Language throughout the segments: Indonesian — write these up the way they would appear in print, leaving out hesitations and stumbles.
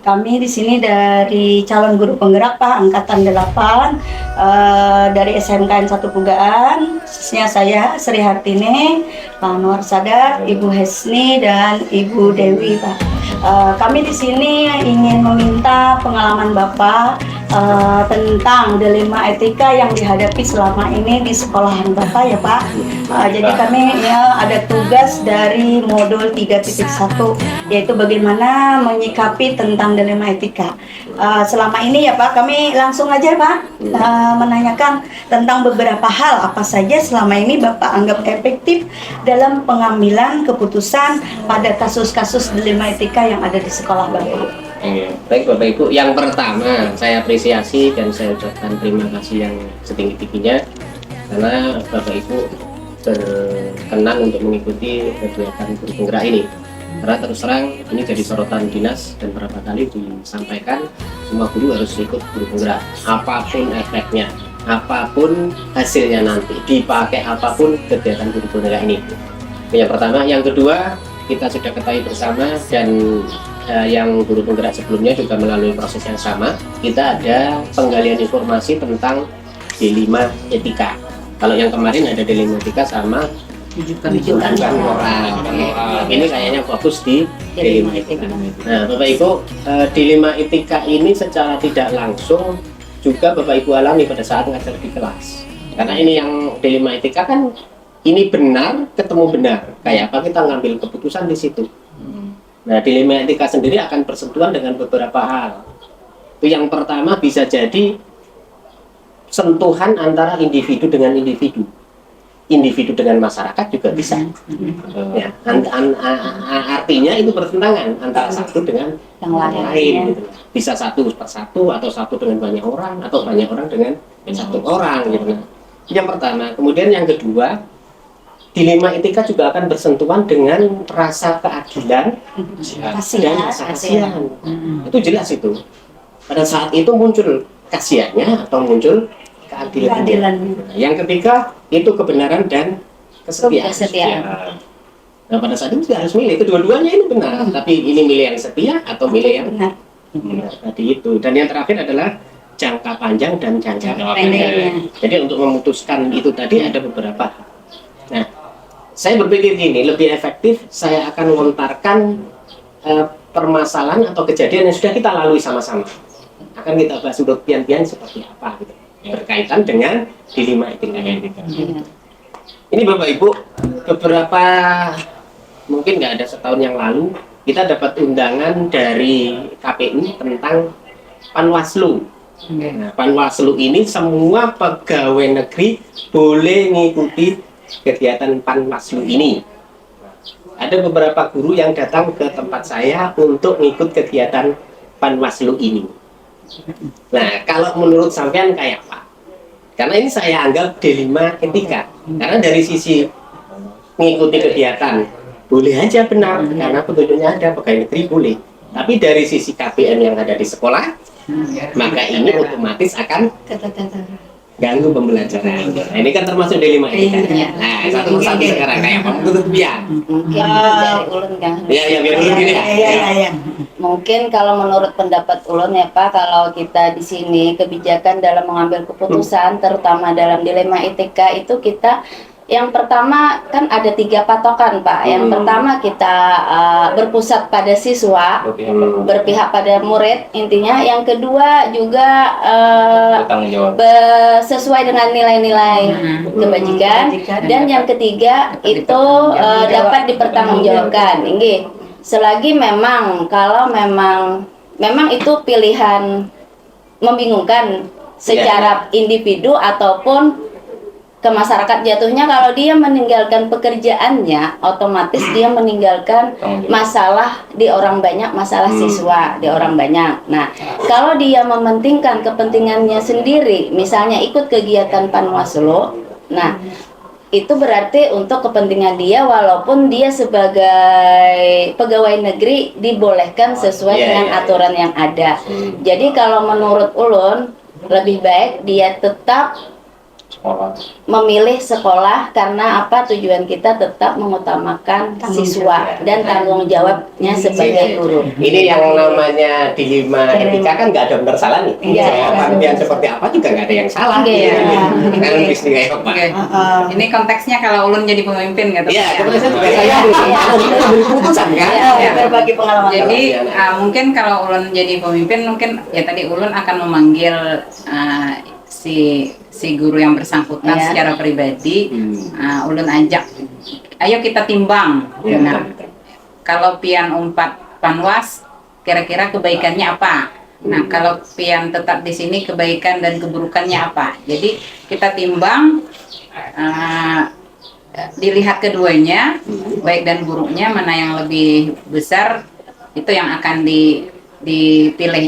Kami di sini dari calon guru penggerak Pak, angkatan 8 dari SMKN 1 Pugaan, khususnya saya Sri Hartini, Pak Anwar Sadar, Ibu Hesni dan Ibu Dewi Pak. Kami di sini ingin meminta pengalaman Bapak tentang dilema etika yang dihadapi selama ini di sekolahan Bapak ya Pak. Jadi kami ya ada tugas dari modul 3.1 yaitu bagaimana menyikapi tentang dilema etika. Selama ini ya Pak, kami langsung aja Pak menanyakan tentang beberapa hal apa saja selama ini Bapak anggap efektif dalam pengambilan keputusan pada kasus-kasus dilema etika yang ada di sekolah Bapak. Baik Bapak Ibu, yang pertama saya apresiasi dan saya ucapkan terima kasih yang setinggi-tingginya karena Bapak Ibu berkenan untuk mengikuti kegiatan guru penggerak ini. Karena terus terang ini jadi sorotan dinas dan berapa kali disampaikan semua guru harus ikut guru penggerak, apapun efeknya, apapun hasilnya nanti, dipakai apapun kegiatan guru penggerak ini. Yang pertama, yang kedua kita sudah ketahui bersama dan yang guru penggerak sebelumnya juga melalui proses yang sama, kita ada penggalian informasi tentang D5 etika. Kalau yang kemarin ada D5 etika sama rujukan orang. Ini kayaknya fokus di D5 etika. Nah Bapak Ibu, D5 etika ini secara tidak langsung juga Bapak Ibu alami pada saat ngajar di kelas. Karena ini yang D5 etika kan ini benar ketemu benar. Kayak apa kita ngambil keputusan di situ. Nah, dilema etika sendiri akan bersentuhan dengan beberapa hal. Itu yang pertama bisa jadi sentuhan antara individu dengan individu. Individu dengan masyarakat juga bisa. Ya, artinya itu bertentangan antara satu dengan yang lain. Gitu. Bisa satu per satu atau satu dengan banyak orang atau banyak orang dengan satu orang. Gitu. Yang pertama. Kemudian yang kedua, dilema etika juga akan bersentuhan dengan rasa keadilan dan rasa kasihan. Itu jelas itu. Pada saat itu muncul kasihannya atau muncul keadilan. Yang ketiga itu kebenaran dan kesetiaan. Nah pada saat itu harus milih kedua-duanya ini benar. Tapi ini milih yang setia atau milih yang benar. Tadi itu. Dan yang terakhir adalah jangka panjang dan jangka pendek. Jadi untuk memutuskan itu tadi ada beberapa. Nah, saya berpikir gini, lebih efektif saya akan melontarkan permasalahan atau kejadian yang sudah kita lalui sama-sama. Akan kita bahas untuk pian-pian seperti apa gitu. Berkaitan dengan dilema etika. Ini Bapak Ibu, beberapa mungkin nggak ada setahun yang lalu kita dapat undangan dari KPU tentang Panwaslu. Nah, Panwaslu ini semua pegawai negeri boleh mengikuti kegiatan Panwaslu ini. Ada beberapa guru yang datang ke tempat saya untuk mengikut kegiatan Panwaslu ini. Nah, kalau menurut sampean kayak apa? Karena ini saya anggap D5 etika. Karena dari sisi mengikuti kegiatan boleh aja benar, karena petunjuknya ada, pegawai negeri boleh. Tapi dari sisi KPM yang ada di sekolah, maka ini otomatis akan ganggu pembelajaran. Nah, ini kan termasuk D5 etika. Nah, satu persatu sekarang kayak apa menurut Bian? Mungkin dari ulun kan. Iya, biar ulun gini. Iya. Mungkin kalau menurut pendapat ulun ya Pak, kalau kita di sini kebijakan dalam mengambil keputusan, terutama dalam dilema etika itu kita yang pertama kan ada 3 patokan Pak. Yang pertama kita berpusat pada siswa, berpihak pada murid intinya. Yang kedua juga sesuai dengan nilai-nilai kebajikan. Dan yang ketiga itu dapat dipertanggungjawabkan. Ini selagi memang kalau memang itu pilihan membingungkan secara individu ataupun ke masyarakat, jatuhnya kalau dia meninggalkan pekerjaannya otomatis dia meninggalkan masalah di orang banyak, masalah siswa di orang banyak. Nah, kalau dia mementingkan kepentingannya sendiri, misalnya ikut kegiatan Panwaslu, nah itu berarti untuk kepentingan dia, walaupun dia sebagai pegawai negeri dibolehkan sesuai dengan aturan yang ada. Jadi kalau menurut ulun lebih baik dia tetap sekolah. memilih sekolah karena apa, tujuan kita tetap mengutamakan Tanggung siswa jawab. dan tanggung jawabnya sebagai guru. Ini yang namanya dilema etika kan nggak ada benar salah nih. Iya. Jawaban yang seperti apa juga nggak ada yang salah. Iya. Kan bisnis kayak apa? Oke. Ini konteksnya kalau ulun jadi pemimpin gitu. Iya, Ya. kemudian saya juga Iya, saya iya. ambil keputusan kan. Iya. Berbagi pengalaman. Jadi Kalau mungkin kalau ulun jadi pemimpin mungkin ya tadi ulun akan memanggil si guru yang bersangkutan Iya. secara pribadi. Ulun ajak, ayo kita timbang. Iya, Nah, betul. kalau pian umpat panwas, kira-kira kebaikannya apa? Nah, kalau pian tetap di sini kebaikan dan keburukannya apa? Jadi kita timbang, dilihat keduanya, baik dan buruknya mana yang lebih besar, itu yang akan dipilih.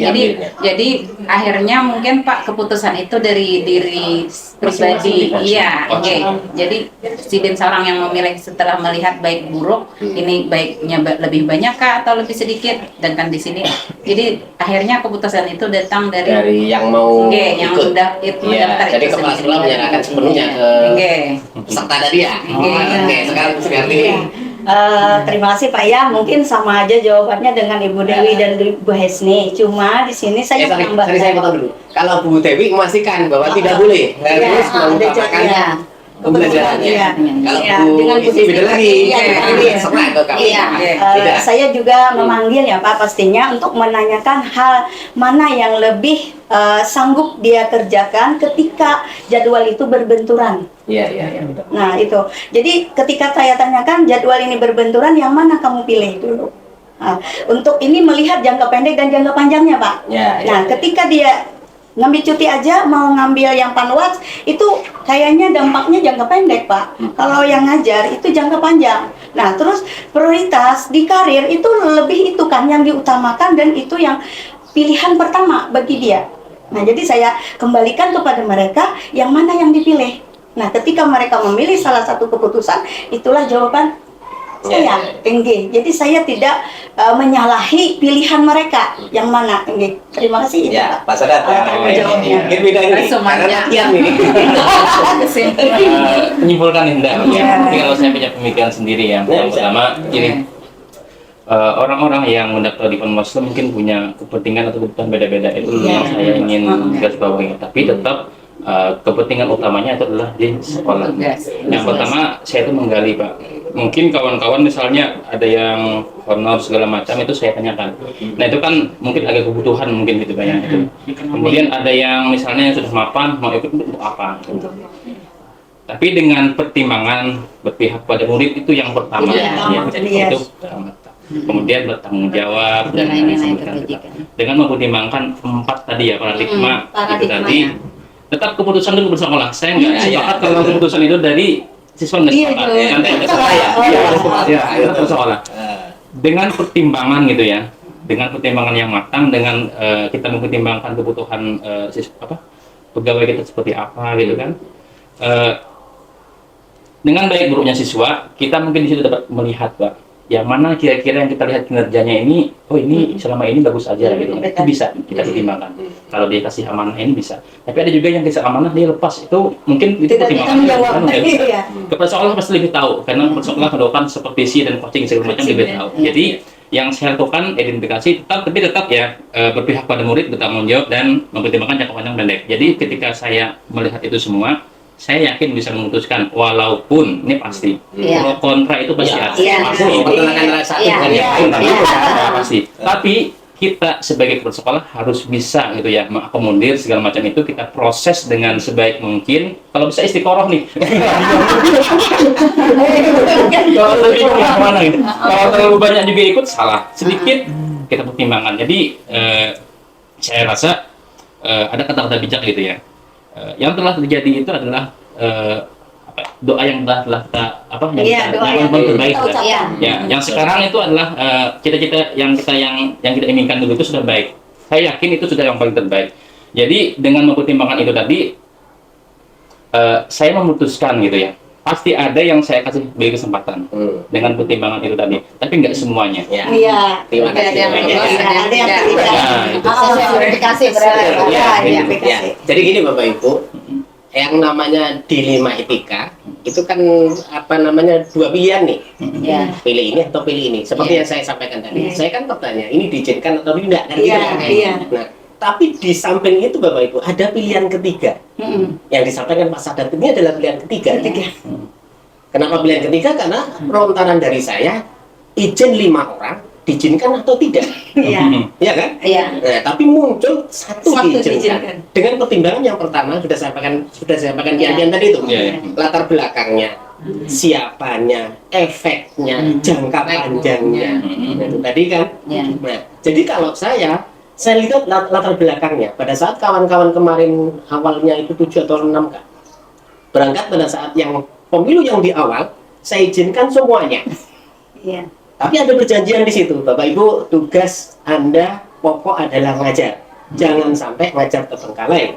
Jadi akhirnya mungkin Pak keputusan itu dari diri pribadi. Iya, oke. Jadi si bin seorang yang memilih setelah melihat baik buruk, ini baiknya lebih banyak kah atau lebih sedikit, dan kan di sini. Jadi akhirnya keputusan itu datang dari yang mau yang ikut. udah itu Iya, mendaftar jadi itu kepala sendiri. sekolah menyerahkan sepenuhnya ke Oke. peserta tadi ya. Iya. Oke, sekarang sekali. Terima kasih Pak ya. Mungkin sama aja jawabannya dengan Ibu Dewi dan Ibu Hesni. Cuma di sini saya Sorry, menambahkan. saya potong dulu. Kalau Bu Dewi memastikan bahwa tidak boleh harus mengutamakan Iya. pembelajarannya. Iya. Kalau Iya, Bu dengan Bu Isi Dewi. beda lagi. Iya, iya. Serah ke kamu. Iya, Tidak. saya juga memanggil ya Pak pastinya untuk menanyakan hal mana yang lebih sanggup dia kerjakan ketika jadwal itu berbenturan. Iya, iya, betul. Nah itu, jadi ketika saya tanyakan jadwal ini berbenturan, yang mana kamu pilih dulu? Nah, untuk ini melihat jangka pendek dan jangka panjangnya Pak. Ya, Nah ya. ketika dia ngambil cuti aja, mau ngambil yang panwas, itu kayaknya dampaknya jangka pendek Pak. Kalau yang ngajar itu jangka panjang. Nah terus prioritas di karir itu lebih itu kan yang diutamakan, dan itu yang pilihan pertama bagi dia. Nah jadi saya kembalikan kepada mereka yang mana yang dipilih. Nah ketika mereka memilih salah satu keputusan, itulah jawaban saya, NG. Jadi saya tidak menyalahi pilihan mereka yang mana, NG. Terima kasih. Ya, Pak Sadat. jawabnya. Mungkin beda ini. Resumannya. Karena latihan ini. Menyimpulkan nih, Nda. Iya. Tapi kalau saya punya pemikiran sendiri ya. Ya, Yang bisa. pertama, gini. Orang-orang yang mendaftar di Panwas itu mungkin punya kepentingan atau kebutuhan beda-beda. Itu Iya. yang saya ingin garis bawahi. Tapi tetap kepentingan utamanya itu adalah di sekolah. Tugas. Yang pertama, saya itu menggali, Pak. Mungkin kawan-kawan misalnya ada yang honor segala macam, itu saya tanyakan. Nah itu kan mungkin agak kebutuhan mungkin gitu banyak itu. Kemudian ada yang misalnya yang sudah mapan mau ikut untuk apa? Tapi dengan pertimbangan berpihak pada murid itu yang pertama. Iya. Ya, Iya. itu pertama. Kemudian bertanggung jawab dan Nah, ini lain-lain. saya kebajikan. Dengan mempertimbangkan 4 tadi ya paradigma itu Paradigmanya. tadi. Tetap keputusan itu bersekolah. Saya nggak Iya, sepakat iya. kalau keputusan itu dari siswa nggak Iya, sepakat. iya. Nanti ada salah ya. Oh, Iya, iya. tetap bersekolah. Dengan pertimbangan gitu ya, dengan pertimbangan yang matang, dengan kita mempertimbangkan kebutuhan pegawai kita seperti apa gitu kan. Dengan baik buruknya siswa, kita mungkin di situ dapat melihat Pak, yang mana kira-kira yang kita lihat kinerjanya ini, oh ini selama ini bagus aja gitu. Itu bisa kita pertimbangkan. Kalau dia kasih amanah ini bisa. Tapi ada juga yang kasih amanah dia lepas, itu mungkin itu Tidak bisa menjawab. kan, nggak bisa. Iya. Kepala sekolah pasti lebih tahu, karena kepala sekolah kedokteran supervisi dan coaching segala macam lebih tahu. Jadi yang saya lakukan identifikasi tetap ya berpihak pada murid, bertanggung jawab dan mempertimbangkan jangka panjang pendek. Jadi ketika saya melihat itu semua, saya yakin bisa memutuskan, walaupun ini pasti Iya. pro kontra itu pasti Iya. ada. Iya. Pasti. Mempertenangkan rasa Iya. bukan yang Iya. lain. Iya. Ya, pasti. Tapi kita sebagai kepala sekolah harus bisa gitu ya mengakomodir segala macam itu, kita proses dengan sebaik mungkin. Kalau bisa istiqoroh nih. Kalau terlalu kemana gitu. Kalau terlalu banyak juga ikut salah. Sedikit kita pertimbangkan. Jadi saya rasa ada kata-kata bijak gitu ya. Yang telah terjadi itu adalah doa yang telah Iya, doa yang yang terbaik. kita ucapkan. Iya. Ya, yang sekarang itu adalah cita-cita yang kita inginkan dulu itu sudah baik. Saya yakin itu sudah yang paling terbaik. Jadi dengan mempertimbangkan itu tadi, saya memutuskan gitu ya. Pasti ada yang saya kasih beri kesempatan dengan pertimbangan itu tadi, tapi nggak semuanya. Ya. Iya. Terima Ada kasih. yang lolos, Iya, ada yang tidak. Nah, itu. Sesuai verifikasi berarti. Iya, Ya, iya, ya. aplikasi. Jadi gini Bapak Ibu, yang namanya dilema etika itu kan apa namanya dua pilihan nih, Ya. pilih ini atau pilih ini. Seperti yang saya sampaikan tadi, saya kan bertanya ini diizinkan atau tidak kan gitu kan. Nah, tapi di samping itu Bapak Ibu ada pilihan ketiga yang disampaikan Pak Sadat ini adalah pilihan ketiga. Kenapa pilihan ketiga? Karena lontaran dari saya izin 5 orang diizinkan atau tidak. Iya kan? Iya. Nah, tapi muncul satu diizinkan. Dengan pertimbangan yang pertama sudah saya sampaikan kian-kian tadi itu. Latar belakangnya, siapanya, efeknya, jangka panjangnya. Nah, itu tadi kan. Nah, jadi kalau saya lihat latar belakangnya. Pada saat kawan-kawan kemarin awalnya itu 7 atau 6 kan. Berangkat pada saat yang pemilu yang di awal, saya izinkan semuanya. Iya. Tapi ada perjanjian di situ, Bapak Ibu, tugas Anda pokok adalah ngajar. Jangan sampai ngajar terbengkalai.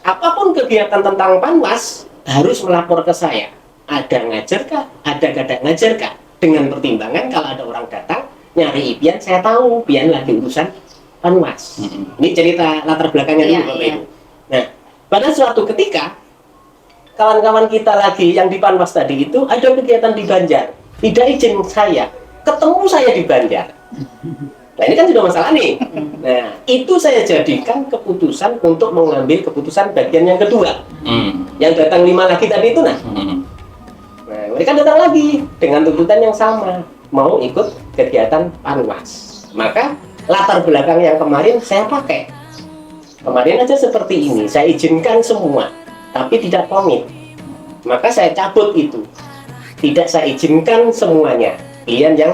Apapun kegiatan tentang Panwas harus melapor ke saya. Ada ngajar kah? Ada kada ngajar kah? Dengan pertimbangan kalau ada orang datang nyari Pian, saya tahu Pian lagi urusan Panwas. Ini cerita latar belakangnya dulu, Bapak Ibu. Nah, pada suatu ketika kawan-kawan kita lagi yang di Panwas tadi itu ada kegiatan di Banjar. Tidak izin saya, ketemu saya di Banjar. Nah ini kan sudah masalah nih. Nah itu saya jadikan keputusan untuk mengambil keputusan bagian yang kedua. Yang datang 5 lagi tadi itu nah. Nah mereka datang lagi dengan tuntutan yang sama, mau ikut kegiatan Panwas. Maka latar belakang yang kemarin saya pakai. Kemarin aja seperti ini, saya izinkan semua, tapi tidak komit. Maka saya cabut itu. Tidak saya izinkan semuanya. Pilihan yang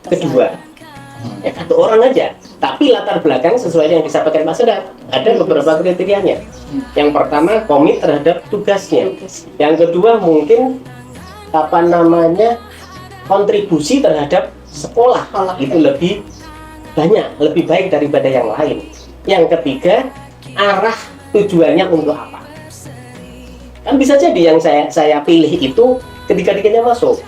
kedua. Ya, 1 orang aja. Tapi latar belakang sesuai yang disampaikan Pak Sadat. Ada beberapa kriterianya. Yang pertama, komit terhadap tugasnya. Yang kedua, mungkin apa namanya kontribusi terhadap sekolah. Itu lebih banyak, lebih baik daripada yang lain. Yang ketiga, arah tujuannya untuk apa. Kan bisa jadi yang saya pilih itu ketiga-tiganya masuk,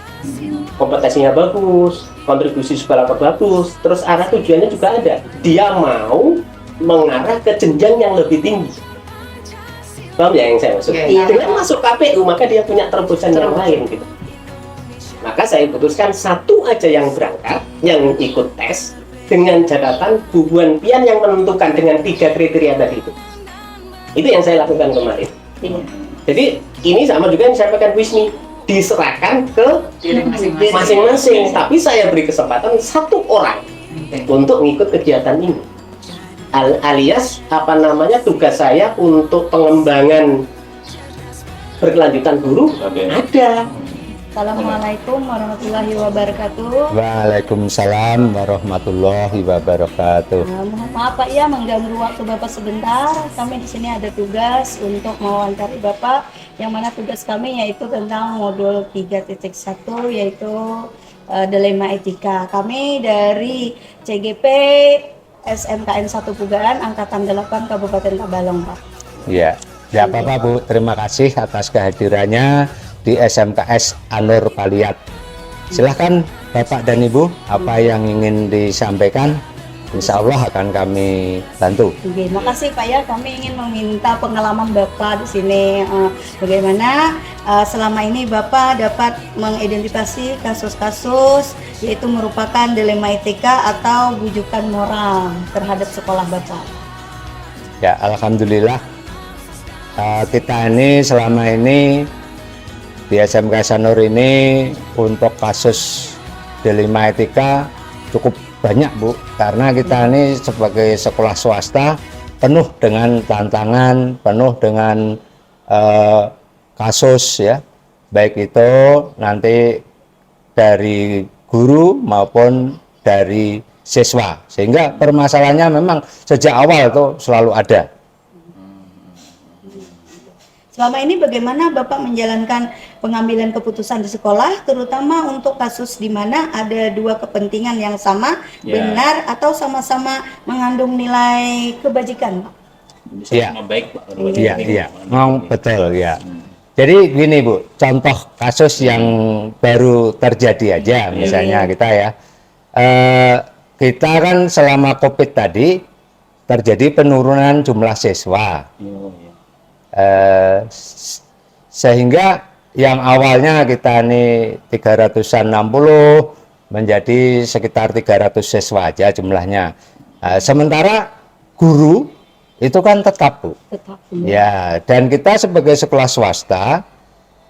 kompetensinya bagus, kontribusi sekolah bagus, terus arah tujuannya juga ada. Dia mau mengarah ke jenjang yang lebih tinggi. Paham ya yang saya maksud? Dengan masuk KPU maka dia punya terobosan yang lain gitu. Maka saya putuskan 1 aja yang berangkat, yang ikut tes dengan catatan Bu Pian yang menentukan dengan 3 kriteria tadi itu. Itu yang saya lakukan kemarin. Jadi ini sama juga yang saya sampaikan Wismi. Diserahkan ke masing-masing, tapi saya beri kesempatan 1 orang untuk ngikut kegiatan ini. Alias apa namanya tugas saya untuk pengembangan berkelanjutan guru ada. Assalamualaikum warahmatullahi wabarakatuh. Waalaikumsalam warahmatullahi wabarakatuh. Mohon maaf Pak ya mengganggu waktu Bapak sebentar. Kami di sini ada tugas untuk mewawancari Bapak, yang mana tugas kami yaitu tentang modul 3.1 yaitu dilema etika. Kami dari CGP SMKN 1 Pugaan Angkatan 8 Kabupaten Tabalong Pak. Ya, tidak apa-apa Bu. Terima kasih atas kehadirannya di SMKS Anur Paliat. Silahkan Bapak dan Ibu, apa yang ingin disampaikan, insya Allah akan kami bantu. Oke, makasih Pak ya. Kami ingin meminta pengalaman Bapak di sini. Bagaimana selama ini Bapak dapat mengidentifikasi kasus-kasus yaitu merupakan dilema etika atau bujukan moral terhadap sekolah Bapak. Ya, alhamdulillah kita ini selama ini di SMK Sanur ini untuk kasus dilema etika cukup banyak Bu, karena kita ini sebagai sekolah swasta penuh dengan tantangan, penuh dengan kasus ya, baik itu nanti dari guru maupun dari siswa, sehingga permasalahannya memang sejak awal itu selalu ada. Selama ini bagaimana Bapak menjalankan pengambilan keputusan di sekolah, terutama untuk kasus di mana ada 2 kepentingan yang sama, benar atau sama-sama mengandung nilai kebajikan, Pak? Iya, iya, betul ya. Jadi gini Bu, contoh kasus yang baru terjadi aja, misalnya kita ya, kita kan selama COVID tadi terjadi penurunan jumlah siswa. Sehingga yang awalnya kita ini 360 menjadi sekitar 300 siswa aja jumlahnya. Sementara guru itu kan tetap, Bu. Tetap. Ya, dan kita sebagai sekolah swasta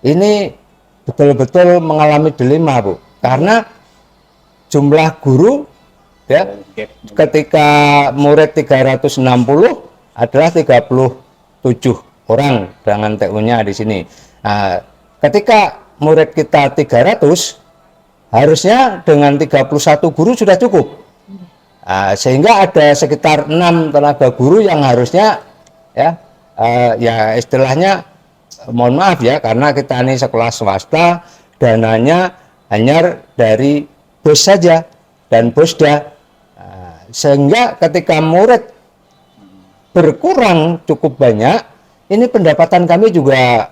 ini betul-betul mengalami dilema, Bu. Karena jumlah guru ya ketika murid 360 adalah 37 orang dengan TU-nya di sini. Nah, ketika murid kita 300, harusnya dengan 31 guru sudah cukup. Sehingga ada sekitar 6 tenaga guru yang harusnya ya istilahnya, mohon maaf ya, karena kita ini sekolah swasta, dananya hanya dari BOS saja dan BOSDA. Sehingga ketika murid berkurang cukup banyak, ini pendapatan kami juga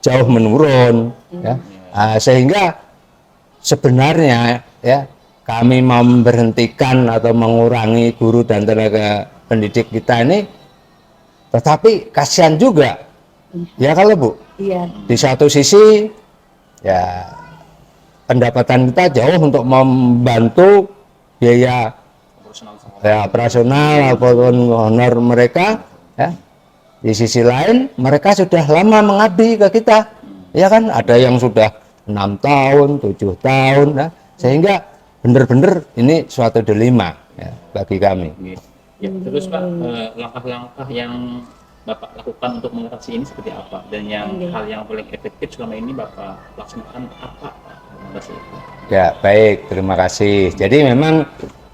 jauh menurun ya. Sehingga sebenarnya ya kami mau memberhentikan atau mengurangi guru dan tenaga pendidik kita ini, tetapi kasihan juga ya kalau Bu. Iya. Di satu sisi ya pendapatan kita jauh untuk membantu biaya ya operasional ataupun honor mereka ya. Di sisi lain mereka sudah lama mengabdi ke kita ya kan, ada yang sudah 6 tahun 7 tahun ya. Sehingga benar-benar ini suatu dilema ya, bagi kami. Ya, terus Pak, langkah-langkah yang Bapak lakukan untuk mengatasi ini seperti apa, dan hal yang paling efektif selama ini Bapak laksanakan apa? Ya, baik, terima kasih. Jadi memang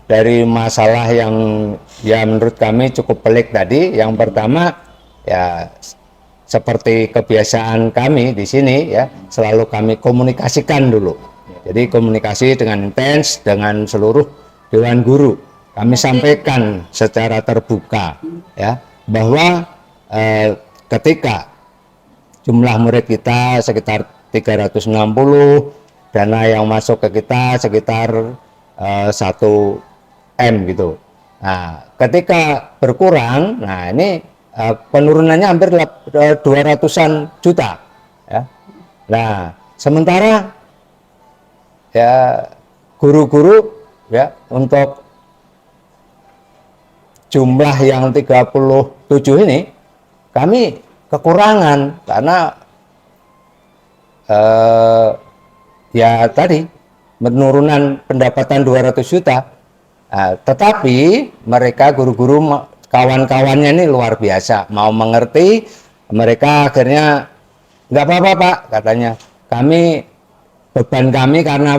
dari masalah yang ya menurut kami cukup pelik tadi, yang pertama ya seperti kebiasaan kami di sini ya, selalu kami komunikasikan dulu. Jadi komunikasi dengan intens dengan seluruh dewan guru. Kami sampaikan secara terbuka ya bahwa ketika jumlah murid kita sekitar 360, dana yang masuk ke kita sekitar 1 M gitu. Nah, ketika berkurang, nah ini penurunannya hampir 200-an juta ya. Nah, sementara ya guru-guru ya untuk jumlah yang 37 ini kami kekurangan karena ya tadi penurunan pendapatan 200 juta. Tetapi mereka guru-guru kawan-kawannya ini luar biasa, mau mengerti. Mereka akhirnya nggak apa-apa Pak, katanya, beban kami karena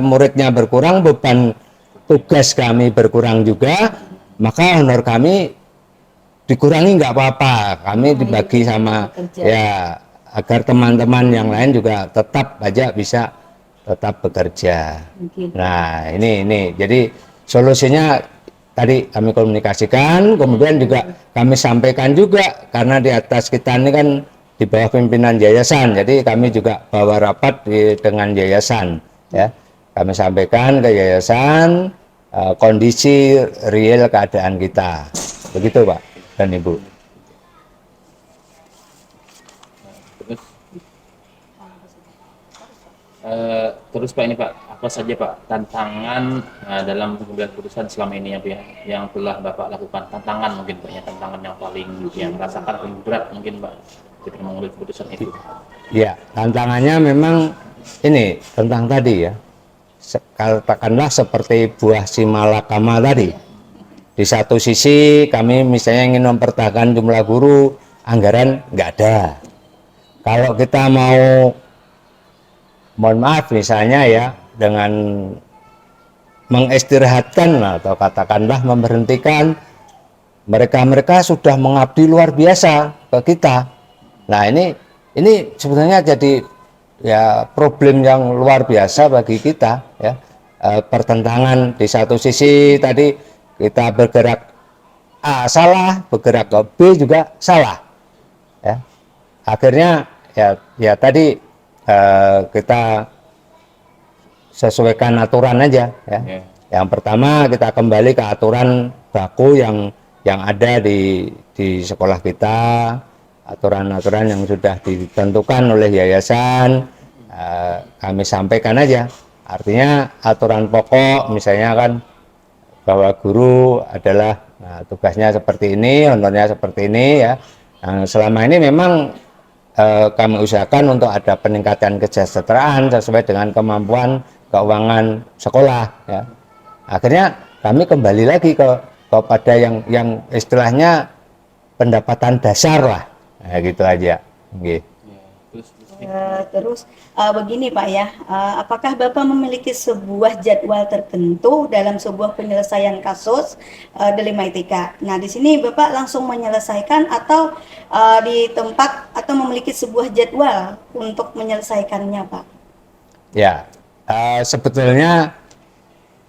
muridnya berkurang, beban tugas kami berkurang juga, maka honor kami dikurangi nggak apa-apa, kami dibagi sama ya agar teman-teman yang lain juga tetap aja bisa tetap bekerja. Nah ini jadi solusinya tadi kami komunikasikan, kemudian juga kami sampaikan juga karena di atas kita ini kan di bawah pimpinan yayasan, jadi kami juga bawa rapat dengan yayasan ya, kami sampaikan ke yayasan kondisi real keadaan kita, begitu Pak dan Ibu. Terus Pak, ini Pak, apa saja Pak tantangan dalam pengambilan keputusan selama ini yang telah Bapak lakukan, tantangan mungkin Pak ya, tantangan yang paling yang rasakan paling berat mungkin Pak ketika mengambil keputusan itu? Ya, tantangannya memang ini tentang tadi ya, katakanlah seperti buah si malakama tadi. Di satu sisi kami misalnya ingin mempertahankan jumlah guru, anggaran nggak ada. Kalau kita mau, mohon maaf misalnya ya, dengan mengistirahatkan atau katakanlah memberhentikan mereka sudah mengabdi luar biasa ke kita. Nah ini sebenarnya jadi ya problem yang luar biasa bagi kita ya. Pertentangan di satu sisi tadi kita bergerak A salah, bergerak ke B juga salah ya. Akhirnya ya tadi kita sesuaikan aturan aja ya. Yang pertama kita kembali ke aturan baku yang ada di sekolah kita. aturan-aturan yang sudah ditentukan oleh yayasan kami sampaikan aja. Artinya aturan pokok misalnya kan bahwa guru adalah tugasnya seperti ini, honornya seperti ini ya. Selama ini memang kami usahakan untuk ada peningkatan kesejahteraan sesuai dengan kemampuan keuangan sekolah ya. Akhirnya kami kembali lagi kepada yang istilahnya pendapatan dasar lah, gitu aja. Gitu. Terus begini Pak ya, apakah Bapak memiliki sebuah jadwal tertentu dalam sebuah penyelesaian kasus Delima Etika? Nah di sini Bapak langsung menyelesaikan atau di tempat atau memiliki sebuah jadwal untuk menyelesaikannya Pak? Ya, sebetulnya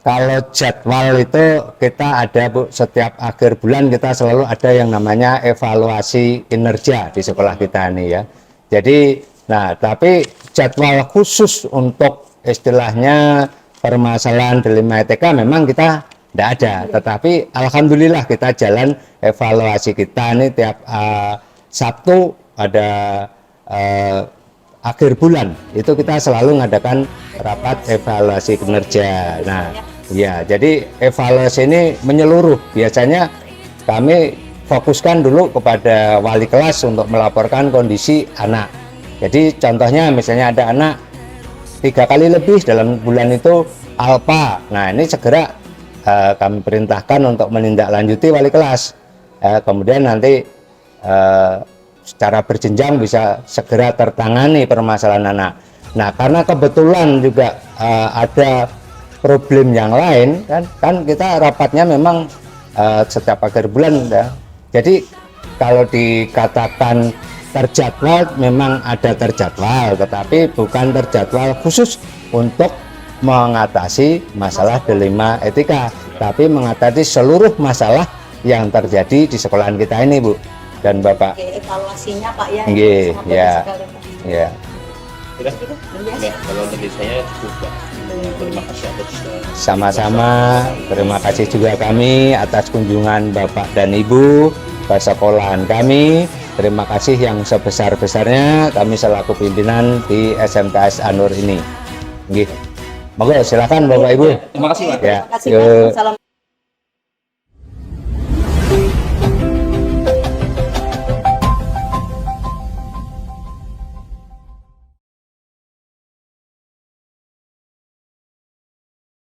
kalau jadwal itu kita ada Bu, setiap akhir bulan kita selalu ada yang namanya evaluasi kinerja di sekolah kita ini ya. Jadi nah, tapi jadwal khusus untuk istilahnya permasalahan Delima Etika memang kita tidak ada. Tetapi alhamdulillah kita jalan evaluasi kita ini tiap Sabtu pada akhir bulan itu kita selalu mengadakan rapat evaluasi kinerja. Nah, ya jadi evaluasi ini menyeluruh. Biasanya kami fokuskan dulu kepada wali kelas untuk melaporkan kondisi anak. Jadi contohnya misalnya ada anak 3 kali lebih dalam bulan itu alpa. Nah ini segera kami perintahkan untuk menindaklanjuti wali kelas. Kemudian nanti secara berjenjang bisa segera tertangani permasalahan anak. Nah karena kebetulan juga ada problem yang lain kan kita rapatnya memang setiap akhir bulan ya. Jadi kalau dikatakan terjadwal memang ada terjadwal, tetapi bukan terjadwal khusus untuk mengatasi masalah Delima Etika, tapi mengatasi seluruh masalah yang terjadi di sekolahan kita ini Bu dan Bapak. Oke, evaluasinya Pak ya. Nggih, ya. Ya. Sudah? Ya, kalau dari saya cukup Pak. Terima kasih atas Sama-sama, terima kasih juga kami atas kunjungan Bapak dan Ibu ke sekolahan kami. Terima kasih yang sebesar-besarnya kami selaku pimpinan di SMKS An-Nur ini. Nggih. Monggo silakan Bapak Ibu. Terima kasih Pak. Ya. Terima kasih Pak. Salam.